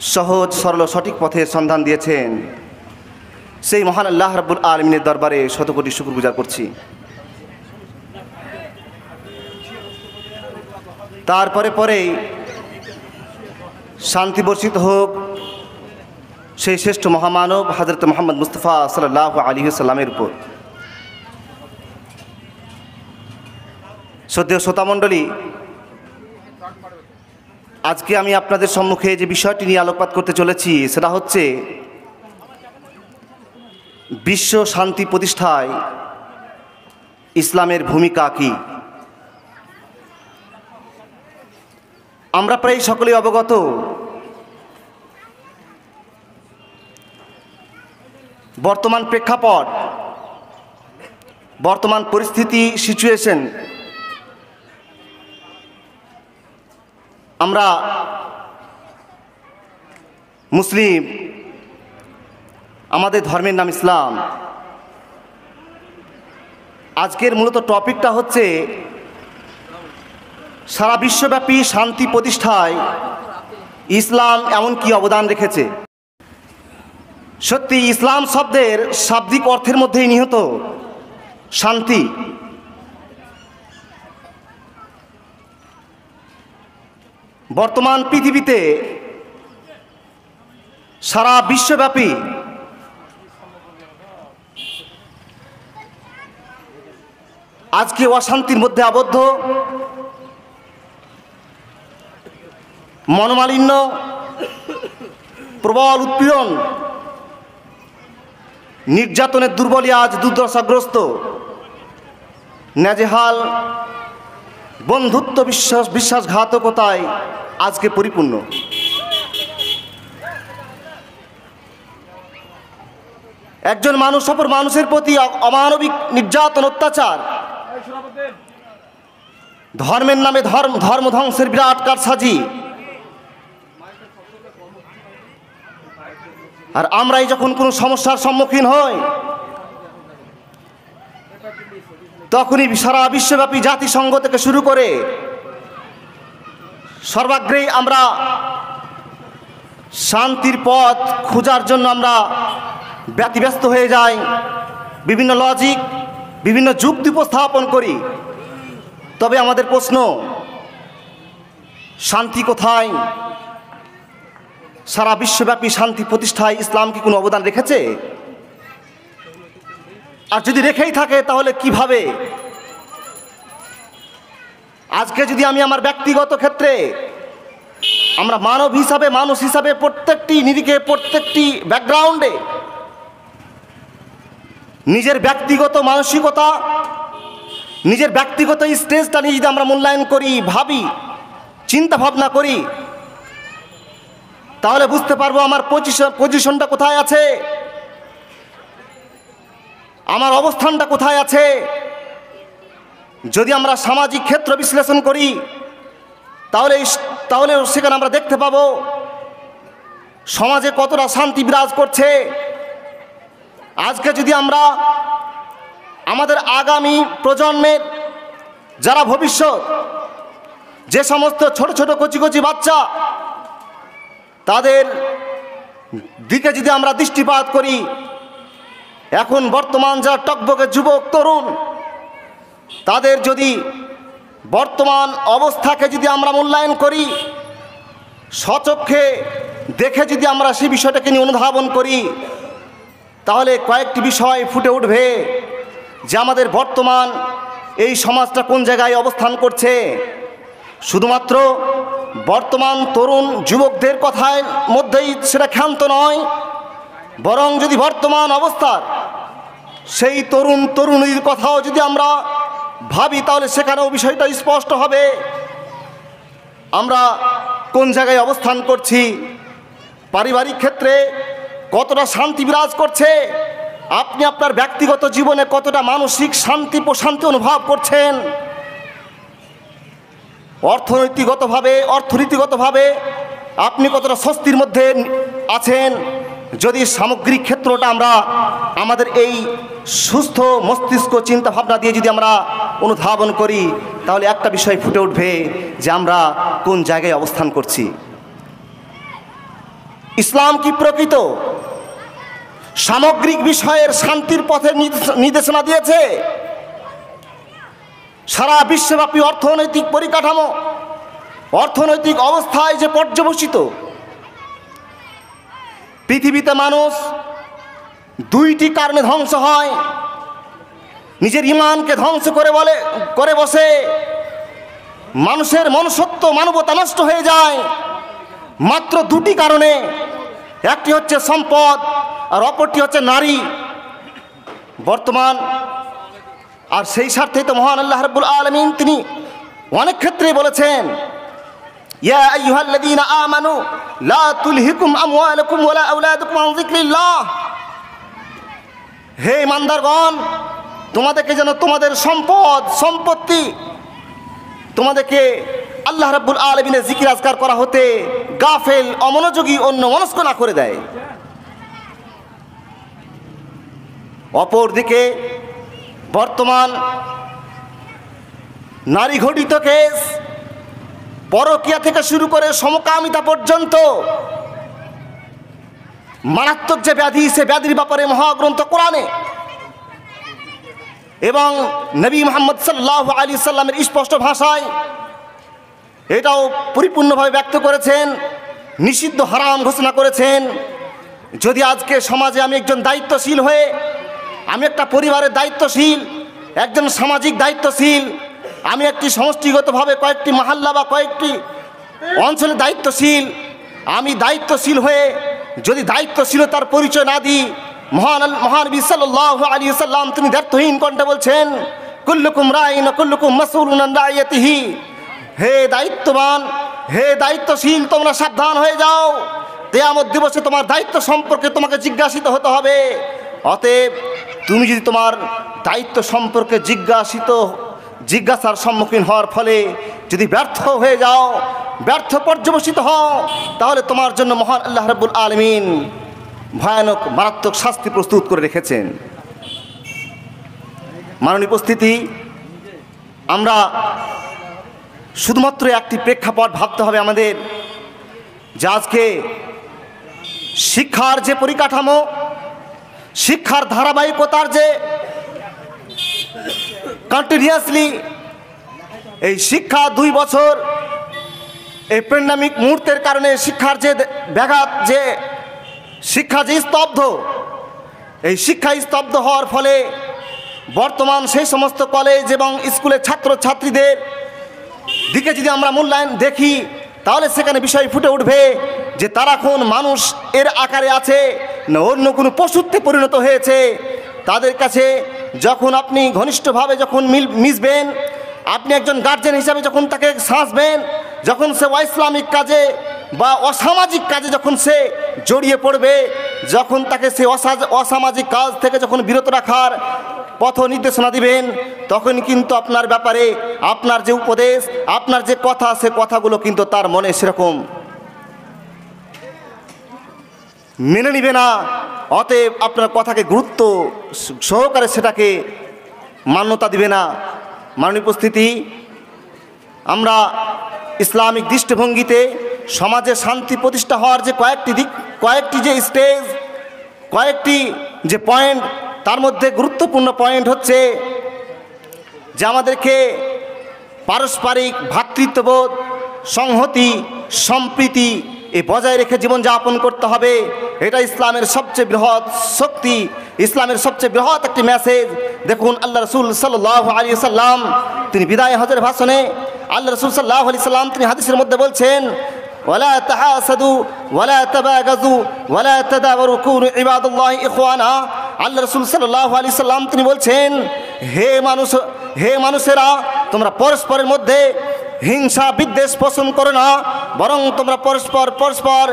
সহজ সরল সঠিক পথের সন্ধান দিয়েছেন, সেই মহান আল্লাহ রাব্বুল আলামিনের দরবারে শতকোটি শুকরগুজার করছি। তারপরে পরেই শান্তি বর্ষিত হোক সেই শ্রেষ্ঠ মহামানব হযরত মুহাম্মদ মুস্তাফা সাল্লাল্লাহু আলাইহি ওয়াসাল্লামের উপর। শ্রদ্ধেয় শ্রোতামণ্ডলী, আজকে আমি আপনাদের সম্মুখে যে বিষয়টি নিয়ে আলোকপাত করতে চলেছি সেটা হচ্ছে বিশ্ব শান্তি প্রতিষ্ঠায় ইসলামের ভূমিকা কী। আমরা প্রায় সকলেই অবগত, বর্তমান প্রেক্ষাপট, বর্তমান পরিস্থিতি, সিচুয়েশন, আমরা মুসলিম, আমাদের ধর্মের নাম ইসলাম। আজকের মূলত টপিকটা হচ্ছে সারা বিশ্বব্যাপী শান্তি প্রতিষ্ঠায় ইসলাম এমন কি অবদান রেখেছে। সত্যি ইসলাম শব্দের শাব্দিক অর্থের মধ্যেই নিহিত শান্তি। বর্তমান পৃথিবীতে সারা বিশ্বব্যাপী আজকে অশান্তির মধ্যে আবদ্ধ, মনোমালিন্য, প্রবল উৎপীড়ন, নির্যাতনের দুর্বলী আজ দুর্দশাগ্রস্ত, নাজেহাল, বন্ধুত্ব বিশ্বাসঘাতকতায় আজকে পরিপূর্ণ। একজন মানুষ অপর মানুষের প্রতি অমানবিক নির্যাতন, অত্যাচার, ধর্মের নামে ধর্ম ধ্বংসের বিরাট কারসাজি। আর আমরাই যখন কোনো সমস্যার সম্মুখীন হই তখনই সারা বিশ্বব্যাপী জাতিসংঘ থেকে শুরু করে সর্বাগ্রেই আমরা শান্তির পথ খোঁজার জন্য আমরা ব্যতিব্যস্ত হয়ে যাই, বিভিন্ন লজিক, বিভিন্ন যুক্তি উপস্থাপন করি। তবে আমাদের প্রশ্ন, শান্তি কোথায়? সারা বিশ্বব্যাপী শান্তি প্রতিষ্ঠায় ইসলাম কি কোনো অবদান রেখেছে? আর যদি রেখেই থাকে তাহলে কিভাবে? আজকে যদি আমি আমার ব্যক্তিগত ক্ষেত্রে, আমরা মানব হিসাবে, মানুষ হিসাবে প্রত্যেকটি নিরিখে, প্রত্যেকটি ব্যাকগ্রাউন্ডে নিজের ব্যক্তিগত মানসিকতা, নিজের ব্যক্তিগত স্টেজটা নিয়ে যদি আমরা মূল্যায়ন করি, ভাবি, চিন্তা ভাবনা করি, তাহলে বুঝতে পারবো আমার পজিশনটা কোথায় আছে, আমার অবস্থানটা কোথায় আছে। যদি আমরা সামাজিক ক্ষেত্র বিশ্লেষণ করি তাহলে সেখানে আমরা দেখতে পাবো সমাজে কতটা শান্তি বিরাজ করছে। আজকে যদি আমরা আমাদের আগামী প্রজন্মের যারা ভবিষ্যৎ, যে সমস্ত ছোট ছোট কচি কচি বাচ্চা, তাদের দিকে যদি আমরা দৃষ্টিপাত করি, এখন বর্তমান যারা টকবকে যুবক তরুণ, তাদের যদি বর্তমান অবস্থাকে যদি আমরা মূল্যায়ন করি, স্বচক্ষে দেখে যদি আমরা সেই বিষয়টাকে নিয়ে অনুধাবন করি, তাহলে কয়েকটি বিষয় ফুটে উঠবে যে আমাদের বর্তমান এই সমাজটা কোন জায়গায় অবস্থান করছে। শুধুমাত্র বর্তমান তরুণ যুবকদের কথার মধ্যেই সেটা ক্ষান্ত নয়, বরং যদি বর্তমান অবস্থার সেই তরুণীর কথাও যদি আমরা ভাবি, তাহলে সেখানেও বিষয়টা স্পষ্ট হবে আমরা কোন জায়গায় অবস্থান করছি। পারিবারিক ক্ষেত্রে কতটা শান্তি বিরাজ করছে, আপনি আপনার ব্যক্তিগত জীবনে কতটা মানসিক শান্তি প্রশান্তি অনুভব করছেন, অর্থনীতিগতভাবে আপনি কতটা স্বস্তির মধ্যে আছেন। যদি সামগ্রিক ক্ষেত্রটা আমরা আমাদের এই সুস্থ মস্তিষ্ক চিন্তা ভাবনা দিয়ে যদি আমরা অনুধাবন করি, তাহলে একটা বিষয় ফুটে উঠবে যে আমরা কোন জায়গায় অবস্থান করছি। ইসলাম কি প্রকৃত সামগ্রিক বিষয়ের শান্তির পথের নির্দেশনা দিয়েছে? সারা বিশ্বব্যাপী অর্থনৈতিক পরিকাঠামো, অর্থনৈতিক অবস্থায় যে পর্যবসিত, পৃথিবীতে মানুষ দুইটি কারণে ধ্বংস হয়। নিজের ঈমানকে ধ্বংস করে বসে মানুষের মনুষ্যত্ব, মানবতা নষ্ট হয়ে যায় মাত্র দুটি কারণে। একটি হচ্ছে সম্পদ, আর অপরটি হচ্ছে নারী। বর্তমান আর সেই স্বার্থেই তো মহান আল্লাহ রাব্বুল আলামিন তিনি অনেক ক্ষেত্রে বলেছেন, ইয়া আইয়ুহাল্লাযীনা আমানু লা তুলহিকুম আমওয়ালুকুম ওয়ালা আওলাদুকুম আন যিকরিল্লাহ। হে ইমানদারগণ, তোমাদেরকে যেন তোমাদের সম্পদ সম্পত্তি তোমাদেরকে আল্লাহ রাব্বুল আলামিনের জিকির আজকার করা হতে গাফেল, অমনোযোগী, অন্যমনস্ক না করে দেয়। অপরদিকে বর্তমান নারী ঘটিত কেস, পরকীয়া থেকে শুরু করে সমকামিতা পর্যন্ত মারাত্মক যে ব্যাধি, সে ব্যাধির ব্যাপারে মহাগ্রন্থ কোরআনে এবং নবী মুহাম্মদ সাল্লাল্লাহু আলাইহি সাল্লামের স্পষ্ট ভাষায় এটাও পরিপূর্ণভাবে ব্যক্ত করেছেন, নিষিদ্ধ, হারাম ঘোষণা করেছেন। যদি আজকে সমাজে আমি একজন দায়িত্বশীল হয়ে, আমি একটা পরিবারের দায়িত্বশীল, একজন সামাজিক দায়িত্বশীল, আমি একটি সমষ্টিগতভাবে কয়েকটি মহল্লা বা কয়েকটি অঞ্চলে দায়িত্বশীল, আমি দায়িত্বশীল হয়ে যদি দায়িত্বশীলতার পরিচয় না দিই, মহানবী সাল্লাল্লাহু আলাইহি সাল্লাম তিনি দ্ব্যর্থহীন কণ্ঠে বলছেন, কুল্লুকুম রাইন ওয়া কুল্লুকুম মাসউলুন আন রাইয়াতিহি। হে দায়িত্ববান, হে দায়িত্বশীল, তোমরা সাবধান হয়ে যাও, কিয়ামত দিবসে তোমার দায়িত্ব সম্পর্কে তোমাকে জিজ্ঞাসিত হতে হবে। অতএব তুমি যদি তোমার দায়িত্ব সম্পর্কে জিজ্ঞাসার সম্মুখীন হওয়ার ফলে যদি ব্যর্থ হয়ে যাও, ব্যর্থ পর্যবসিত হও, তাহলে তোমার জন্য মহান আল্লাহ রাব্বুল আলামিন ভয়ানক মারাত্মক শাস্তি প্রস্তুত করে রেখেছেন। মাননীয় উপস্থিতি, আমরা শুধুমাত্র একটি প্রেক্ষাপট ভাবতে হবে আমাদের, যে আজকে শিক্ষার যে পরিকাঠামো, শিক্ষার ধারাবাহিকতার যে কন্টিনিউয়াসলি এই শিক্ষা 2 বছর এই প্যান্ডামিক মুহূর্তের কারণে শিক্ষার যে ব্যাঘাত, যে শিক্ষা যে স্তব্ধ, এই শিক্ষা স্তব্ধ হওয়ার ফলে বর্তমান সেই সমস্ত কলেজ এবং স্কুলের ছাত্রছাত্রীদের দিকে যদি আমরা মূল্যায়ন দেখি, তাহলে সেখানে বিষয় ফুটে উঠবে যে তারা কোন মানুষ এর আকারে আছে না অন্য কোনো পশুত্বে পরিণত হয়েছে। তাদের কাছে যখন আপনি ঘনিষ্ঠভাবে যখন মিশবেন, আপনি একজন গার্জেন হিসাবে যখন তাকে শাসবেন, যখন সে অইসলামিক কাজে বা অসামাজিক কাজে যখন সে জড়িয়ে পড়বে, যখন তাকে সে অসামাজিক কাজ থেকে যখন বিরত রাখার পথ নির্দেশনা দিবেন, তখন কিন্তু আপনার ব্যাপারে আপনার যে উপদেশ, আপনার যে কথা, সে কথাগুলো কিন্তু তার মনে সেরকম মেনে নিবে না। অতএব আপনার কথাকে গুরুত্ব সহকারে সেটাকে মান্যতা দিবে না। মাননীয় উপস্থিতি, আমরা ইসলামিক দৃষ্টিভঙ্গিতে সমাজে শান্তি প্রতিষ্ঠা হওয়ার যে কয়েকটি যে স্টেজ, কয়েকটি যে পয়েন্ট, তার মধ্যে গুরুত্বপূর্ণ পয়েন্ট হচ্ছে যে আমাদেরকে পারস্পরিক ভ্রাতৃত্ববোধ, সংহতি, সম্প্রীতি এ বজায় রেখে জীবনযাপন করতে হবে। এটা ইসলামের সবচেয়ে বৃহৎ শক্তি, ইসলামের সবচেয়ে বৃহৎ একটি মেসেজ। দেখুন, আল্লাহ রসুল সাল্লাল্লাহু আলাইহি সাল্লাম তিনি বিদায় হজের ভাষণে আল্লাহ রসুল সাল্লাল্লাহু আলাইহি সাল্লাম তিনি হাদিসের মধ্যে বলছেন, ওয়ালা তাহাসাদু ওয়ালা তাবাগাজু ওয়ালা তাদাবারু কুনু ইবাদাল্লাহি ইখওয়ানা। আল্লাহ রসুল সাল্লাল্লাহু আলাইহি সাল্লাম তিনি বলছেন, হে মানুষেরা, তোমরা পরস্পরের মধ্যে হিংসা বিদ্বেষ পোষণ করো না, বরং তোমরা পরস্পর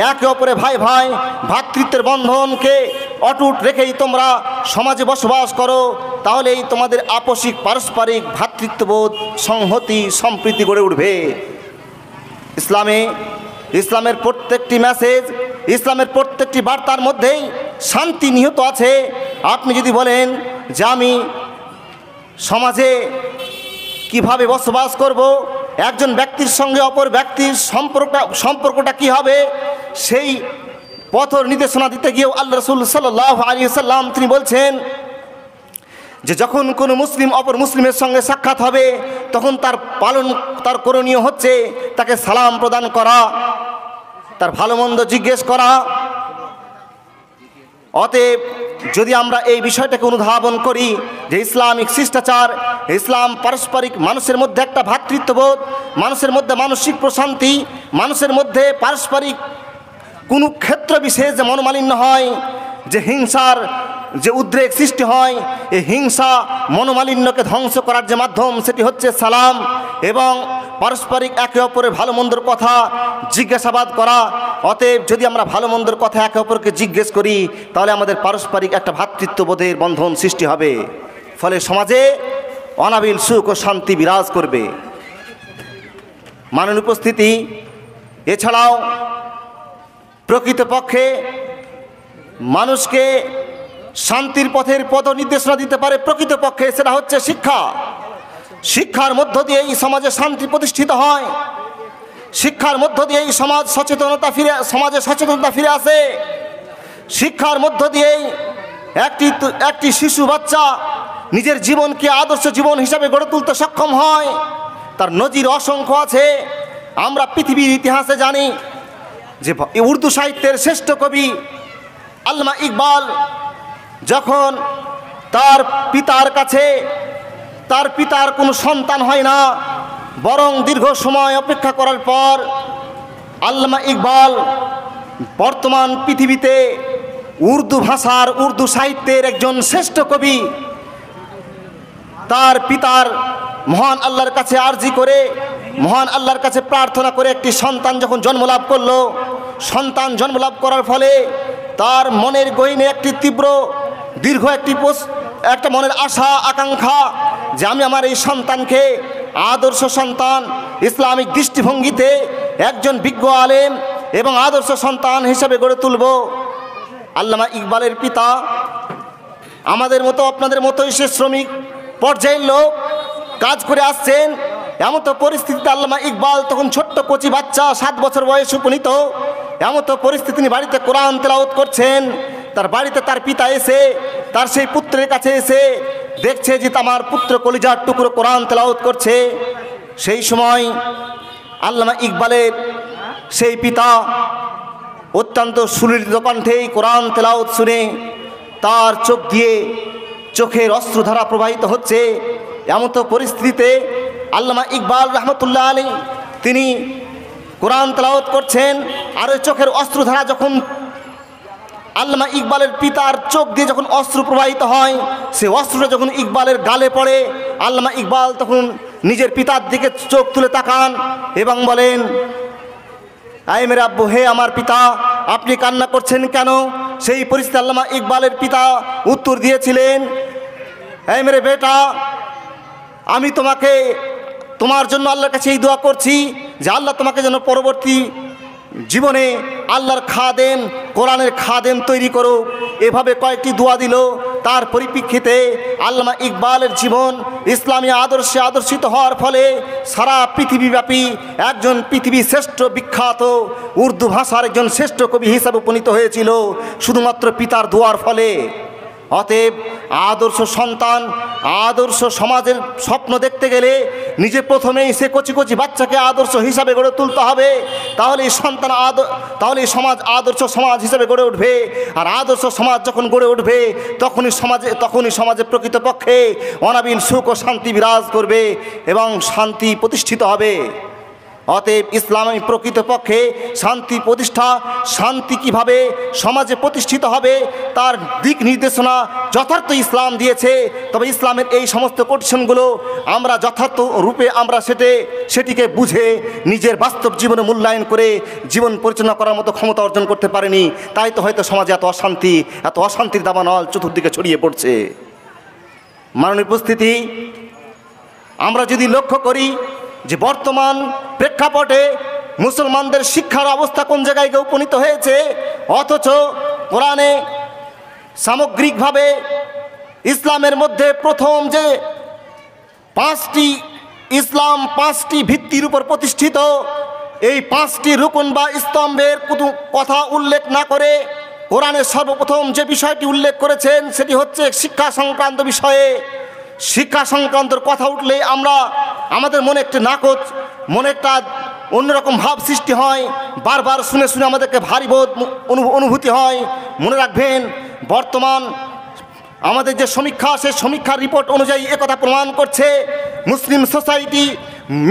একে অপরে ভাই ভ্রাতৃত্বের বন্ধনকে অটুট রেখেই তোমরা সমাজে বসবাস করো। তাহলেই তোমাদের আপসিক পারস্পরিক ভ্রাতৃত্ববোধ, সংহতি, সম্প্রীতি গড়ে উঠবে। ইসলামের প্রত্যেকটি মেসেজ, ইসলামের প্রত্যেকটি বার্তার মধ্যেই শান্তি নিহিত আছে। আপনি যদি বলেন যে আমি সমাজে কিভাবে বসবাস করব, একজন ব্যক্তির সঙ্গে অপর ব্যক্তির সম্পর্কটা কি হবে, সেই পথ নির্দেশনা দিতে গিয়েও আল্লাহ রাসূল সাল্লাল্লাহু আলাইহি ওয়াসাল্লাম তিনি বলছেন যে যখন কোনো মুসলিম অপর মুসলিমের সঙ্গে সাক্ষাৎ হবে তখন তার করণীয় হচ্ছে তাকে সালাম প্রদান করা, তার ভালো মন্দ জিজ্ঞেস করা। অতএব যদি আমরা এই বিষয়টাকে অনুধাবন করি যে ইসলামিক শিষ্টাচার, ইসলাম পারস্পরিক মানুষের মধ্যে একটা ভ্রাতৃত্ববোধ, মানুষের মধ্যে মানসিক প্রশান্তি, মানুষের মধ্যে পারস্পরিক কোনো ক্ষেত্র বিশেষ যে মনোমালিন্য হয়, যে হিংসার যে উদ্রেক সৃষ্টি হয়, এই হিংসা মনোমালিন্যকে ধ্বংস করার যে মাধ্যম সেটি হচ্ছে সালাম এবং পারস্পরিক একে অপরের ভালো মন্দর কথা জিজ্ঞাসাবাদ করা। অতএব যদি আমরা ভালো মন্দর কথা একে অপরকে জিজ্ঞেস করি তাহলে আমাদের পারস্পরিক একটা ভ্রাতৃত্ববোধের বন্ধন সৃষ্টি হবে, ফলে সমাজে অনাবিল সুখ ও শান্তি বিরাজ করবে। মাননীয় উপস্থিতি, এছাড়াও প্রকৃতপক্ষে মানুষকে শান্তির পথের পথ নির্দেশনা দিতে পারে প্রকৃতপক্ষে সেটা হচ্ছে শিক্ষা। শিক্ষার মধ্য দিয়ে এই সমাজে শান্তি প্রতিষ্ঠিত হয়, শিক্ষার মধ্য দিয়ে এই সমাজে সচেতনতা ফিরে আসে। শিক্ষার মধ্য দিয়েই একটি শিশু বাচ্চা নিজের জীবনকে আদর্শ জীবন হিসাবে গড়ে তুলতে সক্ষম হয়। তার নজির অসংখ্য আছে। আমরা পৃথিবীর ইতিহাসে জানি যে উর্দু সাহিত্যের শ্রেষ্ঠ কবি আল্লামা ইকবাল যখন তার পিতার কোনো সন্তান হয় না, বরং দীর্ঘ সময় অপেক্ষা করার পর আল্লামা ইকবাল বর্তমান পৃথিবীতে উর্দু ভাষার উর্দু সাহিত্যের একজন শ্রেষ্ঠ কবি। তার পিতার মহান আল্লাহর কাছে আরজি করে, মহান আল্লাহর কাছে প্রার্থনা করে একটি সন্তান যখন জন্মলাভ করলো, সন্তান জন্মলাভ করার ফলে তার মনের গহীনে একটি তীব্র দীর্ঘ একটা মনের আশা আকাঙ্ক্ষা যে আমি আমার এই সন্তানকে আদর্শ সন্তান, ইসলামিক দৃষ্টিভঙ্গিতে একজন বিজ্ঞ আলেম এবং আদর্শ সন্তান হিসেবে গড়ে তুলব। আল্লামা ইকবালের পিতা আমাদের মতো আপনাদের মতোই সে শ্রমিক পর্যায়ের লোক, কাজ করে আসছেন। এমন তো পরিস্থিতিতে আল্লামা ইকবাল তখন ছোট্ট কচি বাচ্চা, 7 বছর বয়স উপনীত। এমন তো পরিস্থিতি তিনি বাড়িতে কোরআন তেলাওয়াত করছেন। তার বাড়িতে তার পিতা এসে তার সেই পুত্রের কাছে এসে দেখছে যে আমার পুত্র কলিজার টুকরো কোরআন তেলাওয়াত করছে। সেই সময় আল্লামা ইকবালের সেই পিতা অত্যন্ত সুললিত কণ্ঠে কোরআন তেলাওয়াত শুনে তার চোখ দিয়ে চোখের অশ্রুধারা প্রবাহিত হচ্ছে। এমন তো পরিস্থিতিতে আল্লামা ইকবাল রহমতুল্লাহ আলী তিনি কোরআন তেলাওয়াত করছেন, আর ওই চোখের অশ্রুধারা যখন আল্লামা ইকবালের পিতার চোখ দিয়ে যখন অশ্রু প্রবাহিত হয়, সে অশ্রুটা যখন ইকবালের গালে পড়ে, আল্লামা ইকবাল তখন নিজের পিতার দিকে চোখ তুলে তাকান এবং বলেন, আয় মেরে আব্বু, হে আমার পিতা, আপনি কান্না করছেন কেন? সেই পরিস্থিতি আল্লামা ইকবালের পিতা উত্তর দিয়েছিলেন, আয় মেরে বেটা, আমি তোমার জন্য আল্লাহর কাছে এই দোয়া করছি যে আল্লাহ তোমাকে যেন পরবর্তী জীবনে আল্লাহর খাদেম, কোরআনের খাদেম তৈরি করো। এভাবে কয়েকটি দোয়া দিল। তার পরিপ্রেক্ষিতে আল্লামা ইকবালের জীবন ইসলামী আদর্শে আদর্শিত হওয়ার ফলে সারা পৃথিবীব্যাপী একজন পৃথিবী শ্রেষ্ঠ বিখ্যাত উর্দু ভাষার একজন শ্রেষ্ঠ কবি হিসাবে উপনীত হয়েছিল শুধুমাত্র পিতার দোয়ার ফলে। অতএব আদর্শ সন্তান, আদর্শ সমাজের স্বপ্ন দেখতে গেলে নিজে প্রথমেই সে কচি কচি বাচ্চাকে আদর্শ হিসাবে গড়ে তুলতে হবে। তাহলে এই সমাজ আদর্শ সমাজ হিসাবে গড়ে উঠবে। আর আদর্শ সমাজ যখন গড়ে উঠবে তখনই সমাজে প্রকৃতপক্ষে অনাবিল সুখ ও শান্তি বিরাজ করবে এবং শান্তি প্রতিষ্ঠিত হবে। অতএব ইসলামী প্রকৃতপক্ষে শান্তি কিভাবে সমাজে প্রতিষ্ঠিত হবে তার দিক নির্দেশনা যথার্থ ইসলাম দিয়েছে। তবে ইসলামের এই সমস্ত কন্ডিশনগুলো আমরা যথার্থ রূপে আমরা সেটিকে বুঝে নিজের বাস্তব জীবনে মূল্যায়ন করে জীবন পরিচালনা করার মতো ক্ষমতা অর্জন করতে পারেনি। তাই তো হয়তো সমাজে এত অশান্তির দাবানল চতুর্দিকে ছড়িয়ে পড়ছে। মাননীয় উপস্থিতি, আমরা যদি লক্ষ্য করি যে বর্তমান প্রেক্ষাপটে মুসলমানদের শিক্ষার অবস্থা কোন জায়গায় উপনীত হয়েছে, অথচ কোরআনে সামগ্রিকভাবে ইসলামের মধ্যে প্রথম যে পাঁচটি ভিত্তির উপর প্রতিষ্ঠিত, এই 5টি রুকুন বা স্তম্ভের কথা উল্লেখ না করে কোরআনের সর্বপ্রথম যে বিষয়টি উল্লেখ করেছেন সেটি হচ্ছে শিক্ষা সংক্রান্ত বিষয়ে। শিক্ষা সংক্রান্তর কথা উঠলে আমাদের মনে একটি নাকচ, মনে একটা অন্যরকম ভাব সৃষ্টি হয়, বারবার শুনে শুনে আমাদেরকে ভারী বোধ অনুভূতি হয়। মনে রাখবেন, বর্তমান আমাদের যে সমীক্ষা, সেই সমীক্ষার রিপোর্ট অনুযায়ী একথা প্রমাণ করছে মুসলিম সোসাইটি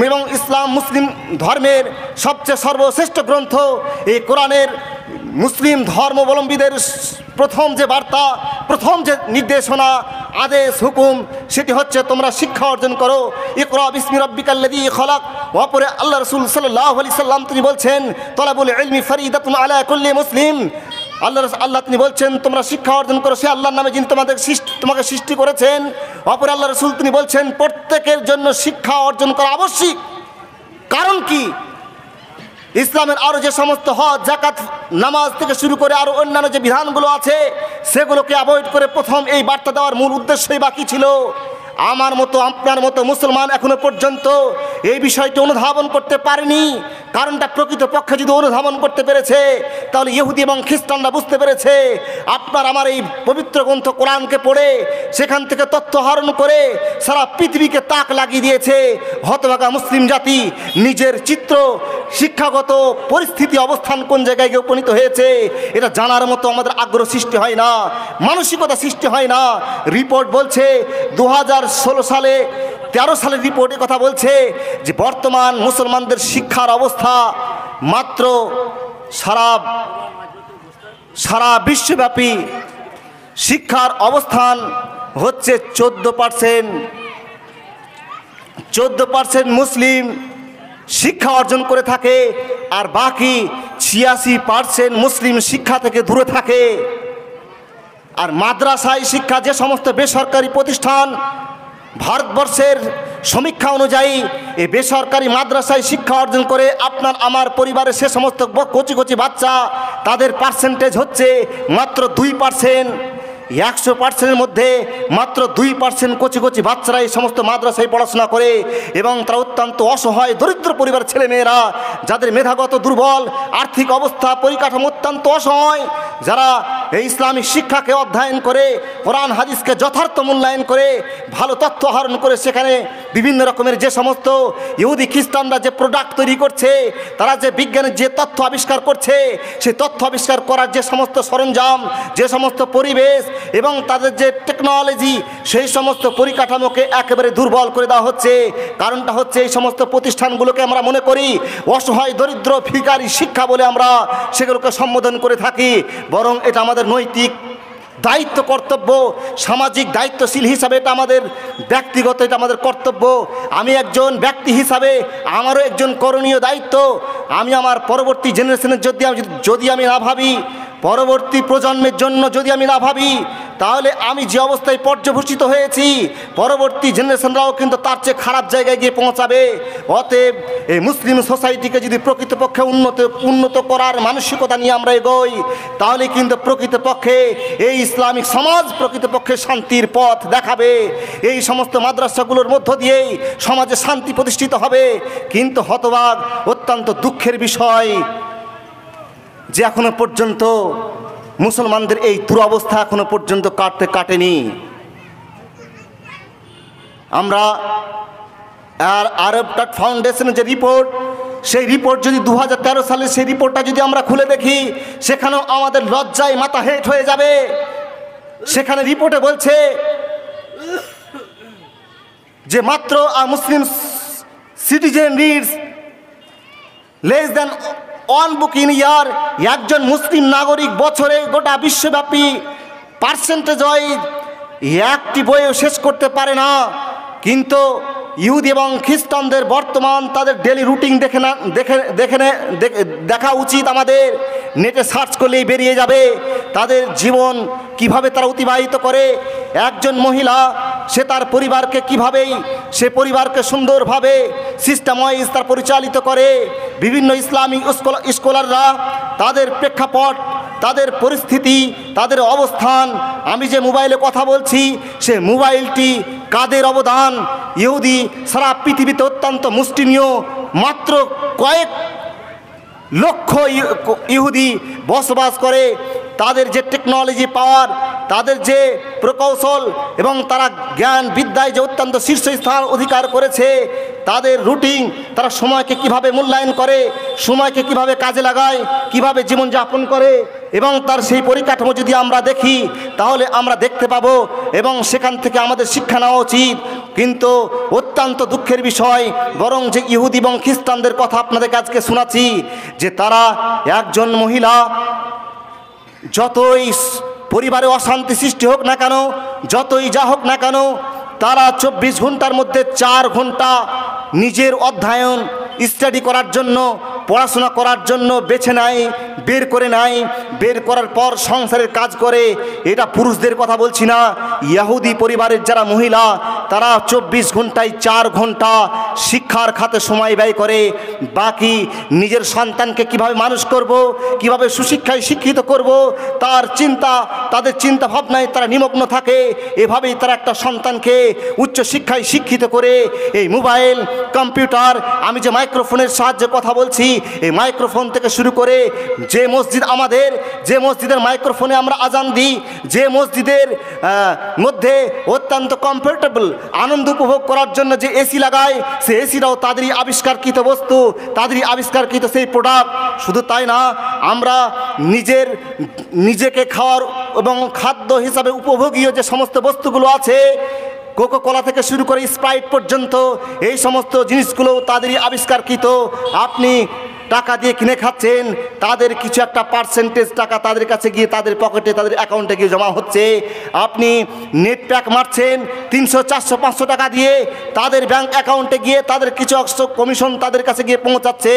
এবং ইসলাম মুসলিম ধর্মের সবচেয়ে সর্বশ্রেষ্ঠ গ্রন্থ এই কোরআনের মুসলিম ধর্মাবলম্বীদের প্রথম যে বার্তা, প্রথম যে নির্দেশনা, আদেশ, হুকুম, সেটি হচ্ছে তোমরা শিক্ষা অর্জন করো। ইকরা বিসমি রাব্বিকাল্লাযী খলাক। অপরে আল্লাহ রাসূল সাল্লাল্লাহু আলাইহি সাল্লাম তিনি বলছেন, তলাবুল ইলমি ফরিদাতুন আলা কুল্লি মুসলিম। আল্লাহ তিনি বলছেন তোমরা শিক্ষা অর্জন করো, সে আল্লাহর নামে যিনি তোমাকে সৃষ্টি করেছেন। অপরে আল্লাহ রাসূল তিনি বলছেন প্রত্যেকের জন্য শিক্ষা অর্জন করা আবশ্যিক। কারণ কি? ইসলামের আরও যে সমস্ত হজ, যাকাত, নামাজ থেকে শুরু করে আরও অন্যান্য যে বিধানগুলো আছে সেগুলোকে অ্যাভয়েড করে প্রথম এই বার্তা দেওয়ার মূল উদ্দেশ্যই বাকি ছিল। আমার মতো আপনার মতো মুসলমান এখনো পর্যন্ত এই বিষয়টি অনুধাবন করতে পারেনি। কারণটা প্রকৃতপক্ষে যদি অনুধাবন করতে পেরেছে তাহলে ইহুদি এবং খ্রিস্টানরা বুঝতে পেরেছে আপনার আমার এই পবিত্র গ্রন্থ কোরআনকে পড়ে সেখান থেকে তথ্য আহরণ করে সারা পৃথিবীকে তাক লাগিয়ে দিয়েছে। হতভাগা মুসলিম জাতি নিজের চিত্র, শিক্ষাগত পরিস্থিতি, অবস্থান কোন জায়গায় গিয়ে উপনীত হয়েছে এটা জানার মতো আমাদের আগ্রহ সৃষ্টি হয় না, মানসিকতা সৃষ্টি হয় না। রিপোর্ট বলছে 2013 সালের রিপোর্টে কথা বলছে যে বর্তমান মুসলমানদের শিক্ষার অবস্থা মাত্র সারা বিশ্বব্যাপী শিক্ষার অবস্থান হচ্ছে 14% মুসলিম শিক্ষা অর্জন করে থাকে, আর বাকি 86% মুসলিম শিক্ষা থেকে দূরে থাকে। আর মাদ্রাসায় শিক্ষা, যে সমস্ত বেসরকারি প্রতিষ্ঠান ভারতবর্ষের সমীক্ষা অনুযায়ী এই বেসরকারি মাদ্রাসায় শিক্ষা অর্জন করে আপনার আমার পরিবারের সে সমস্ত কচি কচি বাচ্চা, তাদের পার্সেন্টেজ হচ্ছে মাত্র 2%। 100%-এর মধ্যে মাত্র 2% কচি কচি বাচ্চারা এই সমস্ত মাদ্রাসায় পড়াশোনা করে, এবং তারা অত্যন্ত অসহায় দরিদ্র পরিবারের ছেলেমেয়েরা, যাদের মেধাগত দুর্বল, আর্থিক অবস্থা, পরিকাঠামো অত্যন্ত অসহায়, যারা এই ইসলামিক শিক্ষাকে অধ্যয়ন করে, কোরআন হাদিসকে যথার্থ মূল্যায়ন করে, ভালো তথ্য আহরণ করে সেখানে বিভিন্ন রকমের যে সমস্ত ইহুদি খ্রিস্টানরা যে প্রোডাক্ট তৈরি করছে, তারা যে বিজ্ঞানের যে তথ্য আবিষ্কার করছে, সেই তথ্য আবিষ্কার করার যে সমস্ত সরঞ্জাম, যে সমস্ত পরিবেশ এবং তাদের যে টেকনোলজি, সেই সমস্ত পরিকাঠামোকে একেবারে দুর্বল করে দেওয়া হচ্ছে। কারণটা হচ্ছে এই সমস্ত প্রতিষ্ঠানগুলোকে আমরা মনে করি অসহায় দরিদ্র ভিখারি শিক্ষা বলে আমরা সেগুলোকে সম্বোধন করে থাকি। বরং এটা আমাদের নৈতিক দায়িত্ব, কর্তব্য, সামাজিক দায়িত্বশীল হিসাবে এটা আমাদের ব্যক্তিগত, এটা আমাদের কর্তব্য। আমি একজন ব্যক্তি হিসাবে আমারও একজন করণীয় দায়িত্ব। আমি আমার পরবর্তী জেনারেশনের যদি আমি না ভাবি, পরবর্তী প্রজন্মের জন্য যদি আমি না ভাবি, তাহলে আমি যে অবস্থায় পর্যবসিত হয়েছি পরবর্তী জেনারেশনরাও কিন্তু তার চেয়ে খারাপ জায়গায় গিয়ে পৌঁছাবে। অতএব এই মুসলিম সোসাইটিকে যদি প্রকৃতপক্ষে উন্নত করার মানসিকতা নিয়ে আমরা এগোই, তাহলে কিন্তু প্রকৃতপক্ষে এই ইসলামিক সমাজ প্রকৃতপক্ষে শান্তির পথ দেখাবে। এই সমস্ত মাদ্রাসাগুলোর মধ্য দিয়েই সমাজে শান্তি প্রতিষ্ঠিত হবে। কিন্তু হতভাগ, অত্যন্ত দুঃখের বিষয় যে এখনো পর্যন্ত মুসলমানদের এই দুরবস্থা এখনো পর্যন্ত কাটেনি। আমরা আরব টাট ফাউন্ডেশনের যে রিপোর্ট, সেই রিপোর্ট যদি 2013 সালের সেই রিপোর্টটা যদি আমরা খুলে দেখি, সেখানেও আমাদের লজ্জায় মাথা হেঁট হয়ে যাবে। সেখানে রিপোর্টে বলছে যে মাত্র Muslim citizen reads less than 1 book in year. একজন মুসলিম নাগরিক বছরে গোটা বিশ্বব্যাপী পার্সেন্টেজ ওয়াইজ 1টি বইও শেষ করতে পারে না। কিন্তু ইহুদি এবং খ্রিস্টানদের বর্তমান তাদের ডেলি রুটিন দেখা উচিত আমাদের। নেটে সার্চ করলেই বেরিয়ে যাবে তাদের জীবন কিভাবে তারা অতিবাহিত করে। একজন মহিলা সে তার পরিবারকে কিভাবেই সে পরিবারকে সুন্দরভাবে সিস্টেম ওয়াইজ তার পরিচালিত করে। বিভিন্ন ইসলামিক স্কলাররা তাদের প্রেক্ষাপট, তাদের পরিস্থিতি, তাদের অবস্থান, আমি যে মোবাইলে কথা বলছি সে মোবাইলটি কাদের অবদান, ইহুদি সারা পৃথিবীতে অত্যন্ত মুষ্টিমেয় মাত্র লক্ষ ইহুদি বসবাস করে। তাদের যে টেকনোলজি পাওয়ার, তাদের যে প্রকৌশল এবং তারা জ্ঞান বিদ্যায় যে অত্যন্ত শীর্ষস্থান অধিকার করেছে, তাদের রুটিন, তারা সময়কে কিভাবে মূল্যায়ন করে, সময়কে কিভাবে কাজে লাগায়, কিভাবে জীবনযাপন করে, এবং তার সেই পরিকাঠামো যদি আমরা দেখি তাহলে আমরা দেখতে পাবো এবং সেখান থেকে আমাদের শিক্ষা নেওয়া উচিত। কিন্তু অত্যন্ত দুঃখের বিষয়, বরং যে ইহুদি এবং খ্রিস্টানদের কথা আপনাদেরকে আজকে শোনাচ্ছি, যে তারা একজন মহিলা যতই পরিবারে অশান্তি সৃষ্টি হোক না কেন, যতই যা হোক না কেন, তারা 24 ঘন্টার মধ্যে 4 ঘন্টা নিজের অধ্যয়ন স্টাডি করার জন্য, পড়াশোনা করার জন্য বেছে নেয়, বের করে নেয়। বের করার পর সংসারের কাজ করে। এটা পুরুষদের কথা বলছি না, ইহুদি পরিবারের যারা মহিলা, তারা 24 ঘন্টায় 4 ঘন্টা শিক্ষার খাতে সময় ব্যয় করে। বাকি নিজের সন্তানকে কিভাবে মানুষ করব, কিভাবে সুশিক্ষায় শিক্ষিত করব, তার চিন্তা, তাদের চিন্তা ভাবনায় তারা নিমগ্ন থাকে। এভাবেই তারা একটা সন্তানকে উচ্চশিক্ষায় শিক্ষিত করে এই মোবাইল, কম্পিউটার, আমি যে মাইক্রোফোনের সাহায্যে কথা বলছি, এই মাইক্রোফোন থেকে শুরু করে যে মসজিদ আমাদের, যে মসজিদের মাইক্রোফোনে আমরা আজান দিই, যে মসজিদের মধ্যে অত্যন্ত কমফোর্টেবল আনন্দ উপভোগ করার জন্য যে এসি লাগায়, সে এসিটাও তাদেরই আবিষ্কারকৃত বস্তু, তাদেরই আবিষ্কারকৃত সেই প্রোডাক্ট। শুধু তাই না, আমরা নিজেকে খাওয়ার এবং খাদ্য হিসাবে উপভোগীয় যে সমস্ত বস্তুগুলো আছে, কোকো কোলা থেকে শুরু করে স্প্রাইট পর্যন্ত, এই সমস্ত জিনিসগুলো তাদেরই আবিষ্কারকৃত। আপনি টাকা দিয়ে কিনে খাচ্ছেন, তাদের কিছু একটা পার্সেন্টেজ টাকা তাদের কাছে গিয়ে, তাদের পকেটে, তাদের অ্যাকাউন্টে গিয়ে জমা হচ্ছে। আপনি নেট প্যাক মারছেন 300, 400, 500 টাকা দিয়ে, তাদের ব্যাংক অ্যাকাউন্টে গিয়ে তাদের কিছু কমিশন তাদের কাছে গিয়ে পৌঁছাচ্ছে।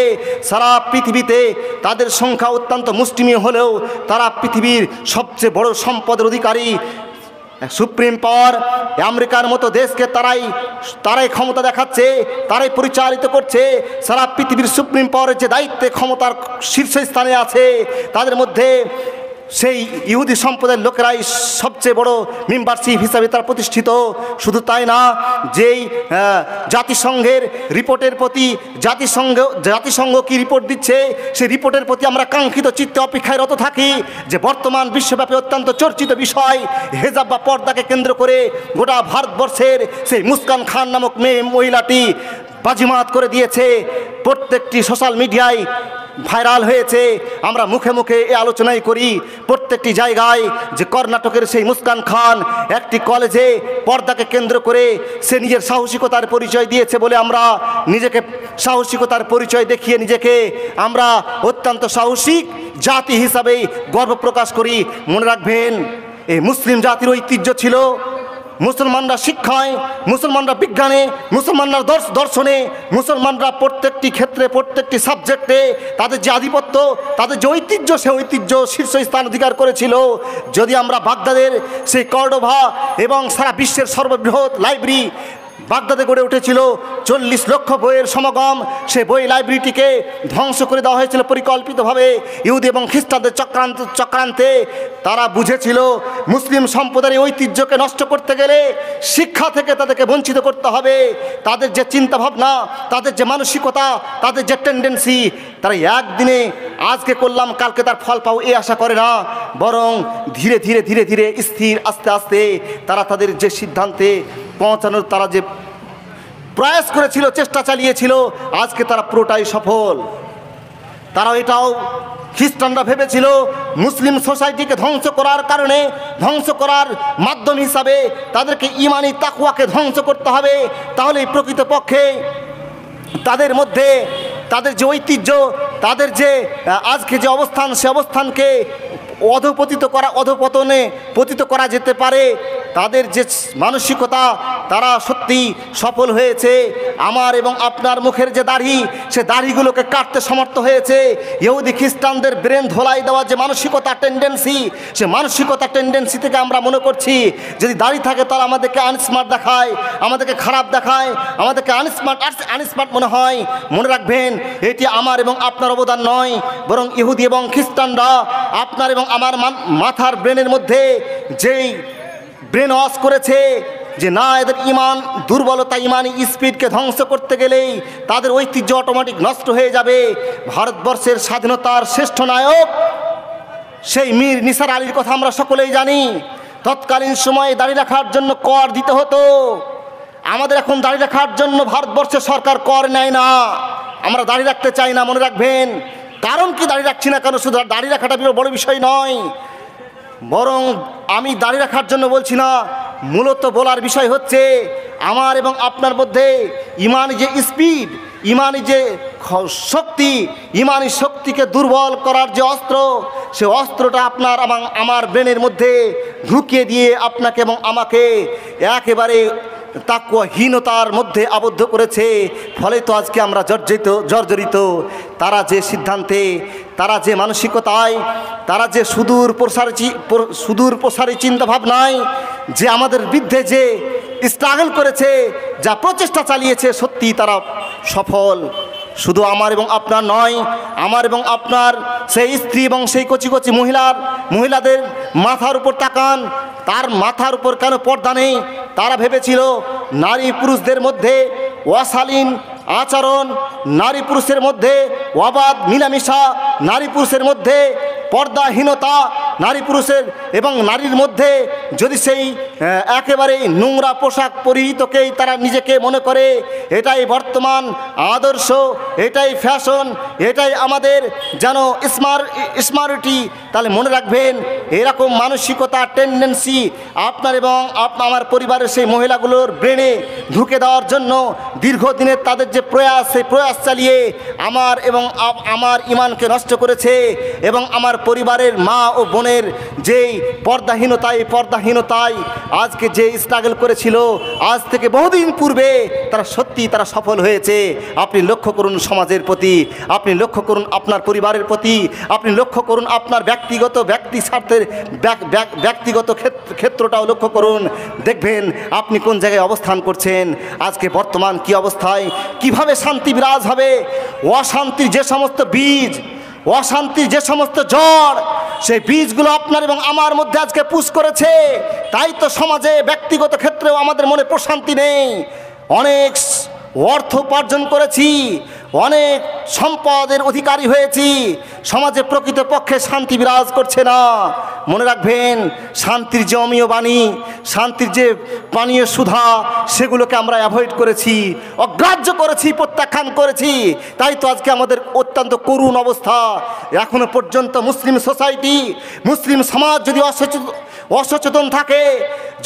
সারা পৃথিবীতে তাদের সংখ্যা অত্যন্ত মুষ্টিমেয় হলেও তারা পৃথিবীর সবচেয়ে বড় সম্পদের অধিকারী। সুপ্রিম পাওয়ার আমেরিকার মতো দেশকে তারাই ক্ষমতা দেখাচ্ছে, তারাই পরিচালিত করছে। সারা পৃথিবীর সুপ্রিম পাওয়ারের যে দায়িত্বে ক্ষমতার শীর্ষস্থানে আছে, তাদের মধ্যে সেই ইহুদি সম্প্রদায়ের লোকেরাই সবচেয়ে বড় মেম্বারশিপ হিসাবে তারা প্রতিষ্ঠিত। শুধু তাই না, যেই জাতিসংঘের রিপোর্টের প্রতি জাতিসংঘ কি রিপোর্ট দিচ্ছে, সেই রিপোর্টের প্রতি আমরা কাঙ্ক্ষিত চিত্তে অপেক্ষায় রত থাকি। যে বর্তমান বিশ্বব্যাপী অত্যন্ত চর্চিত বিষয় হেজাব বা পর্দাকে কেন্দ্র করে গোটা ভারতবর্ষের সেই মুস্কান খান নামক মহিলাটি বাজিমাত করে দিয়েছে। প্রত্যেকটি সোশ্যাল মিডিয়ায় ভাইরাল হয়েছে। আমরা মুখে মুখে এ আলোচনাই করি প্রত্যেকটি জায়গায়, যে কর্ণাটকের সেই মুস্কান খান একটি কলেজে পর্দাকে কেন্দ্র করে সে নিজের সাহসিকতার পরিচয় দিয়েছে বলে আমরা নিজেকে সাহসিকতার পরিচয় দেখিয়ে নিজেকে আমরা অত্যন্ত সাহসিক জাতি হিসাবেই গর্ব প্রকাশ করি। মনে রাখবেন, এই মুসলিম জাতির ঐতিহ্য ছিল মুসলমানরা শিক্ষায়, মুসলমানরা বিজ্ঞানে, মুসলমানরা দর্শনে, মুসলমানরা প্রত্যেকটি ক্ষেত্রে, প্রত্যেকটি সাবজেক্টে তাদের যে আধিপত্য, তাদের যে ঐতিহ্য, সে ঐতিহ্য শীর্ষস্থান অধিকার করেছিল। যদি আমরা বাগদাদের সেই কর্ডোভা এবং সারা বিশ্বের সর্ববৃহৎ লাইব্রেরি বাগদাদে গড়ে উঠেছিল, 40 লক্ষ বইয়ের সমাগম, সে বই লাইব্রেরিটিকে ধ্বংস করে দেওয়া হয়েছিল পরিকল্পিতভাবে ইহুদি এবং খ্রিস্টানদের চক্রান্তে। তারা বুঝেছিল মুসলিম সম্প্রদায়ের ঐতিহ্যকে নষ্ট করতে গেলে শিক্ষা থেকে তাদেরকে বঞ্চিত করতে হবে। তাদের যে চিন্তাভাবনা, তাদের যে মানসিকতা, তাদের যে টেন্ডেন্সি, তারা একদিনে আজকে করলাম কালকে তার ফল পাও এই আশা করে না, বরং ধীরে ধীরে ধীরে ধীরে স্থির আস্তে আস্তে তারা তাদের যে সিদ্ধান্তে পৌঁছানোর তারা যে প্রয়াস করেছিল, চেষ্টা চালিয়েছিল, আজকে তারা পুরোটাই সফল। তারা এটাও খ্রিস্টানরা ভেবেছিল মুসলিম সোসাইটিকে ধ্বংস করার কারণে, ধ্বংস করার মাধ্যম হিসাবে তাদেরকে ইমানি তাকওয়াকে ধ্বংস করতে হবে, তাহলেই প্রকৃতপক্ষে তাদের মধ্যে তাদের যে ঐতিহ্য, তাদের যে আজকে যে অবস্থান, সে অবস্থানকে অধপতনে পতিত করা যেতে পারে। তাদের যে মানসিকতা, তারা সত্যি সফল হয়েছে। আমার এবং আপনার মুখের যে দাড়ি, সে দাড়িগুলোকে কাটতে সমর্থ হয়েছে। ইহুদি খ্রিস্টানদের ব্রেন ধোলাই দেওয়ার যে মানসিকতা, টেন্ডেন্সি, সে মানসিকতা টেন্ডেন্সি থেকে আমরা মনে করছি যদি দাড়ি থাকে তাহলে আমাদেরকে আনস্মার্ট দেখায়, আমাদেরকে খারাপ দেখায়, আমাদেরকে আনস্মার্ট মনে হয়। মনে রাখবেন, এটি আমার এবং আপনার অবদান নয়, বরং ইহুদি এবং খ্রিস্টানরা আপনার এবং আমার মাথার ব্রেনের মধ্যে যেই ব্রেন ওয়াশ করেছে, যে না, এদের ইমান দুর্বলতা, ইমানি স্পিডকে ধ্বংস করতে গেলেই তাদের ঐতিহ্য অটোমেটিক নষ্ট হয়ে যাবে। ভারতবর্ষের স্বাধীনতার শ্রেষ্ঠ নায়ক সেই মীর নিসার আলীর কথা আমরা সকলেই জানি। তৎকালীন সময়ে দাড়ি রাখার জন্য কর দিতে হতো। আমাদের এখন দাড়ি রাখার জন্য ভারতবর্ষের সরকার কর নেয় না। আমরা দাড়ি রাখতে চাই না, মনে রাখবেন। কারণ কি দাড়ি রাখছি না কেন? শুধু দাড়ি রাখাটা বড় বিষয় নয়, বরং আমি দাড়ি রাখার জন্য বলছি না, মূলত বলার বিষয় হচ্ছে আমার এবং আপনার মধ্যে ইমানি যে স্পিড, ইমানি যে শক্তি, ইমানি শক্তিকে দুর্বল করার যে অস্ত্র, সে অস্ত্রটা আপনার এবং আমার ব্রেনের মধ্যে ঢুকিয়ে দিয়ে আপনাকে এবং আমাকে একেবারে তাকওয়াহীনতার মধ্যে আবদ্ধ করেছে। ফলে তো আজকে আমরা জর্জরিত। তারা যে সিদ্ধান্তে, তারা যে মানসিকতায়, তারা যে সুদূর প্রসারী চিন্তাভাবনায় যে আমাদের বিরুদ্ধে যে স্ট্রাগল করেছে, যা প্রচেষ্টা চালিয়েছে, সত্যি তারা সফল। শুধু আমার এবং আপনার নয়, আমার এবং আপনার সেই স্ত্রী এবং সেই কচি কচি মহিলাদের মাথার উপর তাকান, তার মাথার উপর কেন পর্দা নেই? তারা ভেবেছিল নারী পুরুষদের মধ্যে অশালীন আচরণ, নারী পুরুষের মধ্যে অবাধ মিলামিশা, নারী পুরুষের মধ্যে পর্দাহীনতা, নারী পুরুষের এবং নারীর মধ্যে যদি সেই একেবারে নোংরা পোশাক পরিহিতকেই তারা নিজেকে মনে করে এটাই বর্তমান আদর্শ, এটাই ফ্যাশন, এটাই আমাদের যেন স্মার্টি, তাহলে মনে রাখবেন এরকম মানসিকতা টেন্ডেন্সি আপনার এবং আমার পরিবারের সেই মহিলাগুলোর ব্রেনে ঢুকে দেওয়ার জন্য দীর্ঘদিনের তাদের যে প্রয়াস, সেই প্রয়াস চালিয়ে আমার এবং আমার ইমানকে নষ্ট করেছে। এবং আমার পরিবারের মা ও বোনের যেই পর্দাহীনতায় আজকে যে স্ট্রাগল করেছিল আজ থেকে বহুদিন পূর্বে, তারা সফল হয়েছে। আপনি লক্ষ্য করুন সমাজের প্রতি, আপনি লক্ষ্য করুন আপনার পরিবারের প্রতি, আপনি লক্ষ্য করুন আপনার ব্যক্তিগত ক্ষেত্রটাও লক্ষ্য করুন। দেখবেন আপনি কোন জায়গায় অবস্থান করছেন। আজকে বর্তমান কি অবস্থায়, কিভাবে শান্তি বিরাজ হবে? অশান্তির যে সমস্ত বীজ, অশান্তির যে সমস্ত ঝড়, সেই বীজগুলো আপনার এবং আমার মধ্যে আজকে পুশ করেছে। তাই তো সমাজে ব্যক্তিগত ক্ষেত্রেও আমাদের মনে প্রশান্তি নেই। অনেক অর্থ উপার্জন করেছি, অনেক সম্পদের অধিকারী হয়েছি, সমাজে প্রকৃতপক্ষে শান্তি বিরাজ করছে না। মনে রাখবেন শান্তির যে অমীয় বাণী, শান্তির যে পানীয় সুধা, সেগুলোকে আমরা অ্যাভয়েড করেছি, অগ্রাহ্য করেছি, প্রত্যাখ্যান করেছি। তাই তো আজকে আমাদের অত্যন্ত করুণ অবস্থা। এখনো পর্যন্ত মুসলিম সোসাইটি, মুসলিম সমাজ যদি অসচেতন থাকে,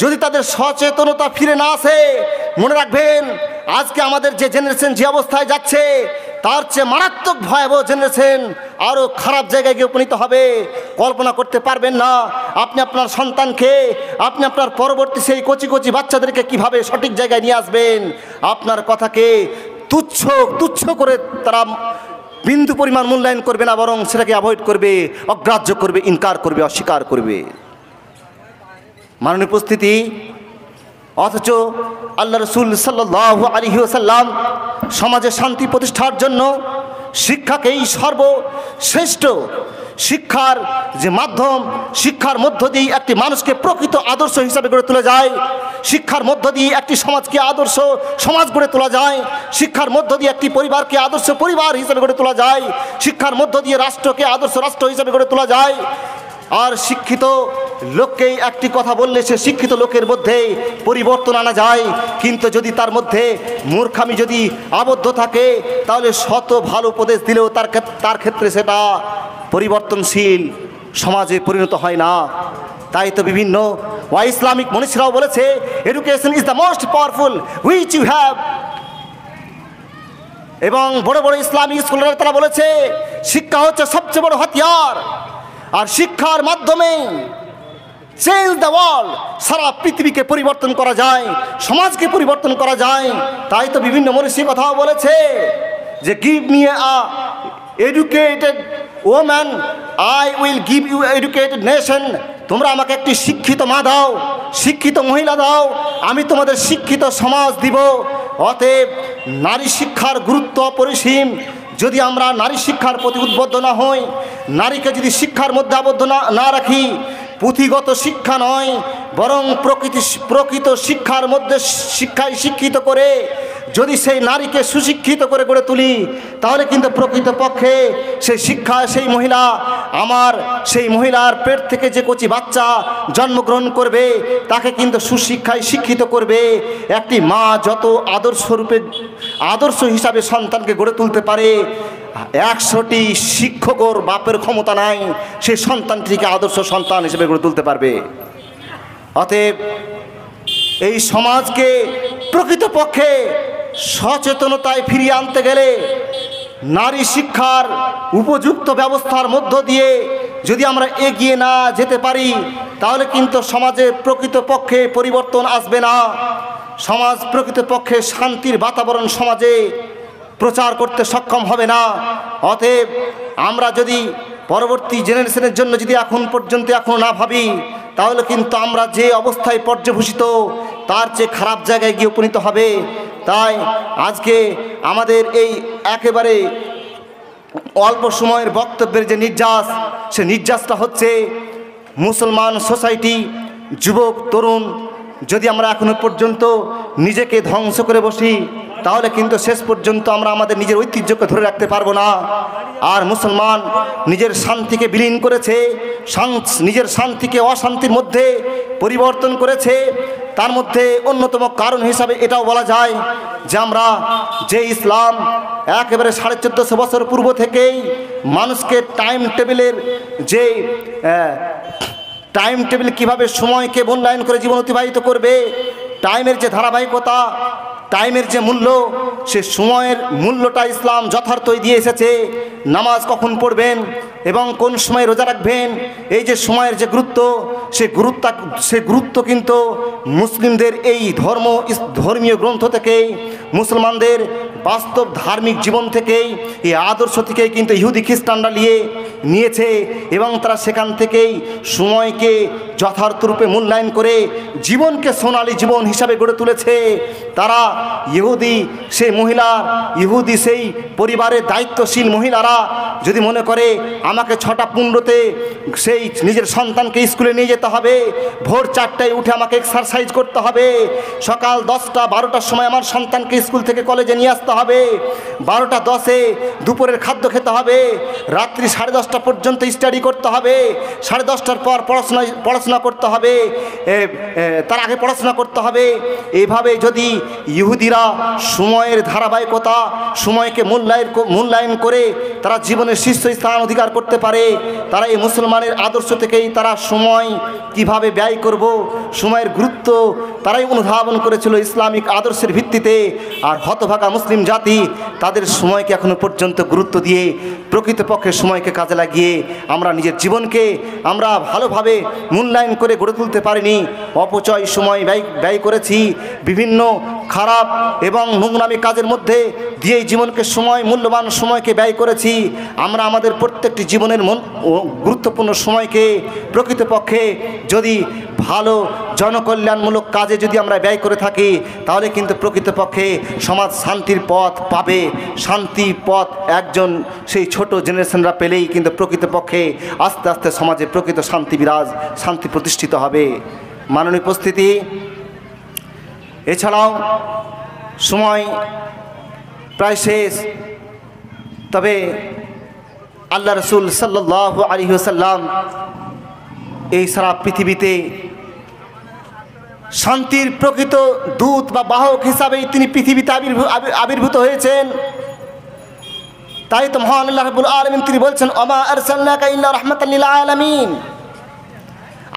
যদি তাদের সচেতনতা ফিরে না আসে, মনে রাখবেন আজকে আমাদের যে জেনারেশন যে অবস্থায় যাচ্ছে, তার চেয়ে মারাত্মক ভয়াবহ জেনারেশন আরও খারাপ জায়গায় গিয়ে উপনীত হবে। কল্পনা করতে পারবেন না আপনি আপনার সন্তানকে, আপনি আপনার পরবর্তী সেই কচি কচি বাচ্চাদেরকে কিভাবে সঠিক জায়গায় নিয়ে আসবেন। আপনার কথাকে তুচ্ছ করে তারা বিন্দু পরিমাণ মূল্যায়ন করবে না, বরং সেটাকে অ্যাভয়েড করবে, অগ্রাহ্য করবে, ইনকার করবে, অস্বীকার করবে। মাননীয় উপস্থিতি, অথচ আল্লাহ রসুল সাল্লাল্লাহু আলাইহি ওয়াসাল্লাম সমাজে শান্তি প্রতিষ্ঠার জন্য শিক্ষাকেই সর্বশ্রেষ্ঠ শিক্ষার যে মাধ্যম, শিক্ষার মধ্য দিয়ে একটি মানুষকে প্রকৃত আদর্শ হিসাবে গড়ে তোলা যায়, শিক্ষার মধ্য দিয়ে একটি সমাজকে আদর্শ সমাজ গড়ে তোলা যায়, শিক্ষার মধ্য দিয়ে একটি পরিবারকে আদর্শ পরিবার হিসাবে গড়ে তোলা যায়, শিক্ষার মধ্য দিয়ে রাষ্ট্রকে আদর্শ রাষ্ট্র হিসাবে গড়ে তোলা যায়। আর শিক্ষিত লোককেই একটি কথা বললে সে শিক্ষিত লোকের মধ্যে পরিবর্তন আনা যায়, কিন্তু যদি তার মধ্যে মূর্খামি যদি আবদ্ধ থাকে, তাহলে শত ভালো উপদেশ দিলেও তার ক্ষেত্রে সেটা পরিবর্তনশীল সমাজে পরিণত হয় না। তাই তো বিভিন্ন ইসলামিক মনীষীরাও বলেছে, education is the most powerful which you have. এবং বড় বড় ইসলামিক স্কলাররা তারা বলেছে শিক্ষা হচ্ছে সবচেয়ে বড় হাতিয়ার, আর শিক্ষার মাধ্যমে চেঞ্জ দ্য ওয়ার্ল্ড, সারা পৃথিবীকে পরিবর্তন করা যায়, সমাজকে পরিবর্তন করা যায়। তাই তো বিভিন্ন মনীষী কথাও বলেছে যে give me a educated woman, I will give you educated nation. তোমরা আমাকে একটি শিক্ষিত মা দাও, শিক্ষিত মহিলা দাও, আমি তোমাদের শিক্ষিত সমাজ দিব। অতএব নারী শিক্ষার গুরুত্ব অপরিসীম। যদি আমরা নারী শিক্ষার প্রতি উদ্বুদ্ধ না হই, নারীকে যদি শিক্ষার মধ্যে আবদ্ধ না রাখি, পুঁথিগত শিক্ষা নয়, বরং প্রকৃত শিক্ষার মধ্যে শিক্ষায় শিক্ষিত করে যদি সেই নারীকে সুশিক্ষিত করে গড়ে তুলি, তাহলে কিন্তু প্রকৃতপক্ষে সেই শিক্ষা, সেই মহিলা, সেই মহিলার পেট থেকে যে কচি বাচ্চা জন্মগ্রহণ করবে তাকে কিন্তু সুশিক্ষায় শিক্ষিত করবে। একটি মা যত আদর্শ হিসাবে সন্তানকে গড়ে তুলতে পারে, 100টি শিক্ষকর বাপের ক্ষমতা নাই সেই সন্তানটিকে আদর্শ সন্তান হিসেবে গড়ে তুলতে পারবে। অতএব এই সমাজকে প্রকৃতপক্ষে সচেতনতায় ফিরিয়ে আনতে গেলে নারী শিক্ষার উপযুক্ত ব্যবস্থার মধ্য দিয়ে যদি আমরা এগিয়ে না যেতে পারি, তাহলে কিন্তু সমাজে প্রকৃতপক্ষে পরিবর্তন আসবে না। সমাজ প্রকৃতপক্ষে শান্তির বাতাবরণ সমাজে প্রচার করতে সক্ষম হবে না। অতএব আমরা যদি পরবর্তী জেনারেশনের জন্য যদি এখন পর্যন্ত এখনও না ভাবি, তাহলে কিন্তু আমরা যে অবস্থায় পর্যবসিত তার চেয়ে খারাপ জায়গায় গিয়ে উপনীত হবে। তাই আজকে আমাদের এই একেবারে অল্প সময়ের বক্তব্যের যে নির্যাস, সে নির্যাসটা হচ্ছে মুসলমান সোসাইটি, যুবক তরুণ যদি আমরা এখনো পর্যন্ত নিজেকে ধ্বংস করে বসি, তাহলে কিন্তু শেষ পর্যন্ত আমরা আমাদের নিজের ঐতিহ্যকে ধরে রাখতে পারবো না। আর মুসলমান নিজের শান্তিকে বিলীন করেছে, নিজের শান্তিকে অশান্তির মধ্যে পরিবর্তন করেছে। তার মধ্যে অন্যতম কারণ হিসাবে এটাও বলা যায় যে আমরা যে ইসলাম একেবারে 1450 বছর পূর্ব থেকেই মানুষকে টাইম টেবিল কীভাবে সময়কে মূল্যায়ন করে জীবন অতিবাহিত করবে, টাইমের যে ধারাবাহিকতা, টাইমের যে মূল্য, সে সময়ের মূল্যটা ইসলাম যথার্থই দিয়ে এসেছে। নামাজ কখন পড়বেন এবং কোন সময় রোজা রাখবেন, এই যে সময়ের যে গুরুত্ব, সে গুরুত্ব কিন্তু মুসলিমদের এই ধর্মীয় গ্রন্থ থেকেই, মুসলমানদের বাস্তব ধার্মিক জীবন থেকেই, এই আদর্শ থেকেই কিন্তু ইহুদি খ্রিস্টানরা নিয়েছে এবং তারা সেখান থেকেই সময়কে যথার্থরূপে মূল্যায়ন করে জীবনকে সোনালী জীবন হিসাবে গড়ে তুলেছে। তারা ইহুদি সেই পরিবারের দায়িত্বশীল মহিলারা যদি মনে করে আমাকে 6টা 15-তে সেই নিজের সন্তানকে স্কুলে নিয়ে যেতে হবে, ভোর 4টায় উঠে আমাকে এক্সারসাইজ করতে হবে, সকাল 10টা 12টার সময় আমার সন্তানকে স্কুল থেকে কলেজে নিয়ে আসতে হবে, 12টা 10-এ দুপুরের খাদ্য খেতে হবে, রাত্রি 10:30টা পর্যন্ত স্টাডি করতে হবে, 10:30টার পর পড়াশোনা করতে হবে, তার আগে পড়াশোনা করতে হবে। এইভাবে যদি ইহুদিরা সময়ের ধারাবাহিকতা, সময়কে মূল্যায়ন করে তারা জীবনের শীর্ষস্থান অধিকার করতে পারে, তারা এই মুসলমানের আদর্শ থেকেই তারা সময় কিভাবে ব্যয় করব, সময়ের গুরুত্ব তারাই অনুধাবন করেছিল ইসলামিক আদর্শের ভিত্তিতে। আর হতভাগা মুসলিম জাতি তাদের সময়কে এখনো পর্যন্ত গুরুত্ব দিয়ে প্রকৃতপক্ষে সময়কে কাজে লাগিয়ে আমরা নিজের জীবনকে আমরা ভালোভাবে মূল্যায়ন করে গড়ে তুলতে পারিনি। অপচয় সময় ব্যয় করেছি, বিভিন্ন খারাপ এবং নোংরামি কাজের মধ্যে দিয়ে জীবনকে মূল্যবান সময়কে ব্যয় করেছি। আমরা আমাদের প্রত্যেকটি জীবনের গুরুত্বপূর্ণ সময়কে প্রকৃতপক্ষে যদি ভালো জনকল্যাণমূলক কাজে যদি আমরা ব্যয় করে থাকি, তাহলে কিন্তু প্রকৃতপক্ষে সমাজ শান্তির পথ পাবে। শান্তি পথ একজন সেই ছোট জেনারেশনরা পেলেই কিন্তু প্রকৃতপক্ষে আস্তে আস্তে সমাজে প্রকৃত শান্তি প্রতিষ্ঠিত হবে। মাননীয় উপস্থিতি, এছাড়াও সময় প্রায় শেষ, তবে আল্লাহ রসুল সাল্লাল্লাহু আলাইহি ওয়াসাল্লাম এই সারা পৃথিবীতে শান্তির প্রকৃত দূত বা বাহক হিসাবেই তিনি পৃথিবীতে আবির্ভূত হয়েছেন। তাই তো মহান আল্লাহ রাব্বুল আলামিন তিনি বলছেন, ওমা আরসালনাকা ইল্লা রাহমাতাল লিল আলামিন,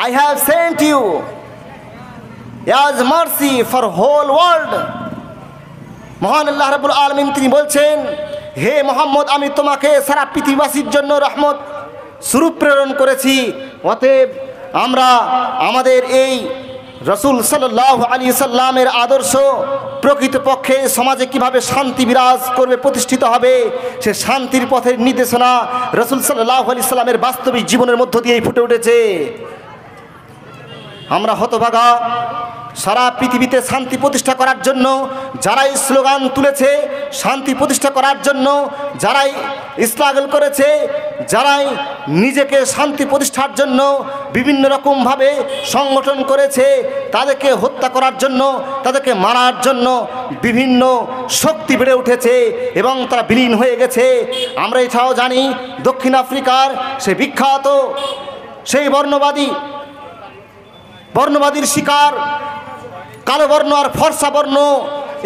I have sent you as mercy for whole world। মহান আল্লাহ রাব্বুল আলামিন তিনি বলছেন, হে মুহাম্মদ, আমি তোমাকে সারা পৃথিবীবাসীর জন্য রহমত স্বরূপ প্রেরণ করেছি। অতএব আমরা আমাদের এই রসুল সাল্লাল্লাহু আলাইহি সাল্লামের আদর্শ প্রকৃতপক্ষে সমাজে কিভাবে শান্তি বিরাজ করবে, প্রতিষ্ঠিত হবে, সে শান্তির পথের নির্দেশনা রসুল সাল্লাল্লাহু আলাইহি সাল্লামের বাস্তবিক জীবনের মধ্য দিয়েই ফুটে উঠেছে। আমরা হতভাগা সারা পৃথিবীতে শান্তি প্রতিষ্ঠা করার জন্য যারাই স্লোগান তুলেছে, শান্তি প্রতিষ্ঠা করার জন্য যারাই স্ট্রাগল করেছে, যারাই নিজেকে শান্তি প্রতিষ্ঠার জন্য বিভিন্ন রকমভাবে সংগঠন করেছে, তাদেরকে হত্যা করার জন্য, তাদেরকে মারার জন্য বিভিন্ন শক্তি বেড়ে উঠেছে এবং তারা বিলীন হয়ে গেছে। আমরা এটাও জানি দক্ষিণ আফ্রিকার সেই বিখ্যাত সেই বর্ণবাদীর শিকার কালো বর্ণ আর ফর্সা বর্ণ,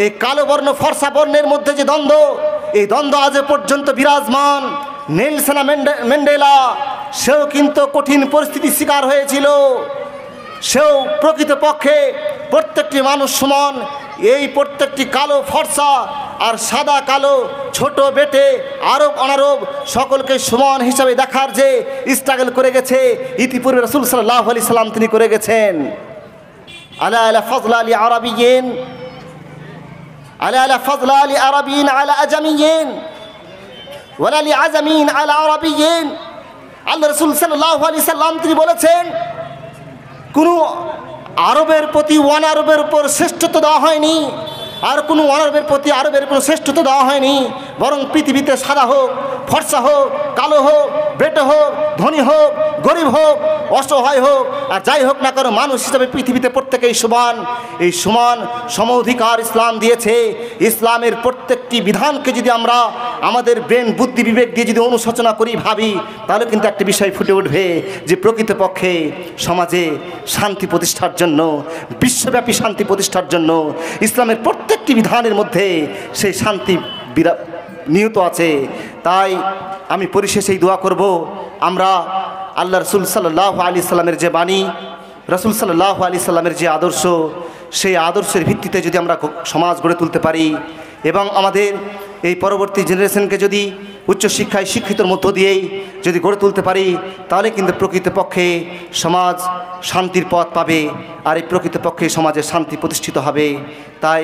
এই কালো বর্ণ ফর্সা বর্ণের মধ্যে যে দ্বন্দ্ব, এই দ্বন্দ্ব আজ পর্যন্ত বিরাজমান। নেলসন ম্যান্ডেলা সেও কিন্তু কঠিন পরিস্থিতির শিকার হয়েছিল। সেও প্রকৃতপক্ষে প্রত্যেকটি মানুষ সমান, এই প্রত্যেকটি কালো ফর্সা আর সাদা কালো, ছোট বেটে, আরব অনারব সকলকে সমান হিসাবে দেখার যে স্ট্রাগল করে গেছে ইতিপূর্বে রাসূল সাল্লাল্লাহু আলাইহি সাল্লাম তিনি করে গেছেন। আলা আলা ফাযলা লি আরাবিয়্যিন, আলা আলা ফাযলা লি আরাবিয়্যিন আলা আজামিয়্যিন ওয়ালা লি আজামিয়্যিন আলা আরাবিয়্যিন। আল্লাহ রাসূল সাল্লাল্লাহু আলাইহি সাল্লাম তিনি বলেছেন, কোনো আরবের প্রতি অনারবের উপর শ্রেষ্ঠত্ব দেওয়া হয়নি, আর কোনো অনারবের প্রতি আরবের কোনো শ্রেষ্ঠত্ব দেওয়া হয়নি, বরং পৃথিবীতে সাদা হোক, ফর্সা হোক, কালো হোক, বেটে হোক, ধনী হোক, গরিব হোক, অসহায় হোক, আর যাই হোক না কেন মানুষ হিসাবে পৃথিবীতে প্রত্যেকেই সমান। এই সমান সম অধিকার ইসলাম দিয়েছে। ইসলামের প্রত্যেকটি বিধানকে যদি আমরা আমাদের ব্রেন বুদ্ধি বিবেক দিয়ে যদি অনুশোচনা করি, ভাবি, তাহলে কিন্তু একটা বিষয় ফুটে উঠবে যে প্রকৃতপক্ষে সমাজে শান্তি প্রতিষ্ঠার জন্য, বিশ্বব্যাপী শান্তি প্রতিষ্ঠার জন্য ইসলামের প্রত্যেকটি বিধানের মধ্যে সেই শান্তি নিহিত আছে। তাই আমি পরিশেষেই দোয়া করব, আমরা আল্লাহ রসুল সাল্লাল্লাহু আলাইহি সাল্লামের যে বাণী, রসুল সাল্লাল্লাহু আলাইহি সাল্লামের যে আদর্শ, সেই আদর্শের ভিত্তিতে যদি আমরা সমাজ গড়ে তুলতে পারি এবং আমাদের এই পরবর্তী জেনারেশনকে যদি উচ্চশিক্ষায় শিক্ষিতর মধ্য দিয়েই যদি গড়ে তুলতে পারি, তাহলে কিন্তু প্রকৃতপক্ষে সমাজ শান্তির পথ পাবে, আর এই প্রকৃতপক্ষে সমাজে শান্তি প্রতিষ্ঠিত হবে। তাই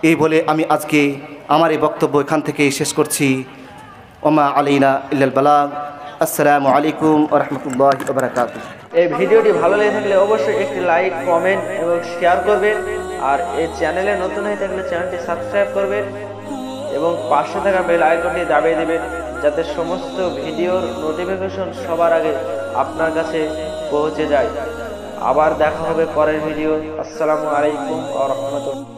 এই বলে আমি আজকে আমার এই বক্তব্য এখান থেকে শেষ করছি। ওমা আলাইনা ইল্লাল বালাগ। আসসালামু আলাইকুম ওয়া রাহমাতুল্লাহি ওয়া বারাকাতুহু। এই ভিডিওটি ভালো লেগে থাকলে অবশ্যই একটি লাইক, কমেন্ট এবং শেয়ার করবেন, আর এই চ্যানেলে নতুন হয়ে থাকলে চ্যানেলটি সাবস্ক্রাইব করবেন এবং পাশে থাকা বেল আইকনটি দাবিয়ে দেবেন, যাতে সমস্ত ভিডিওর নোটিফিকেশন সবার আগে আপনার কাছে পৌঁছে যায়। আবার দেখা হবে পরের ভিডিও। আসসালামু আলাইকুম ওয়া রাহমাতুল্লাহ।